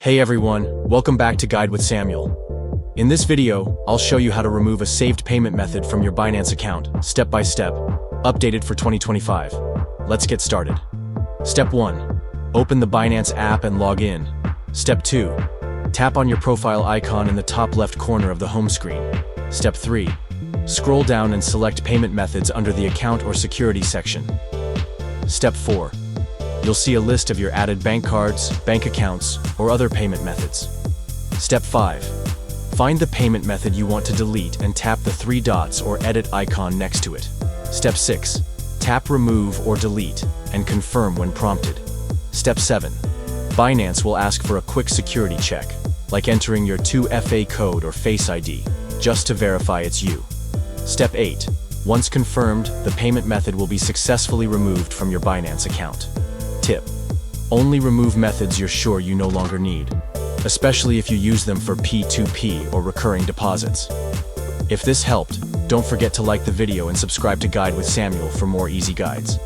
Hey everyone, welcome back to Guide with Samuel. In this video, I'll show you how to remove a saved payment method from your Binance account, step by step, updated for 2025. Let's get started. Step 1. Open the Binance app and log in. Step 2. Tap on your profile icon in the top left corner of the home screen. Step 3. Scroll down and select payment methods under the account or security section. Step 4. You'll see a list of your added bank cards, bank accounts, or other payment methods. Step 5. Find the payment method you want to delete and tap the three dots or edit icon next to it. Step 6. Tap Remove or Delete and confirm when prompted. Step 7. Binance will ask for a quick security check, like entering your 2FA code or Face ID, just to verify it's you. Step 8. Once confirmed, the payment method will be successfully removed from your Binance account. Tip: only remove methods you're sure you no longer need, especially if you use them for P2P or recurring deposits. If this helped, don't forget to like the video and subscribe to Guide with Samuel for more easy guides.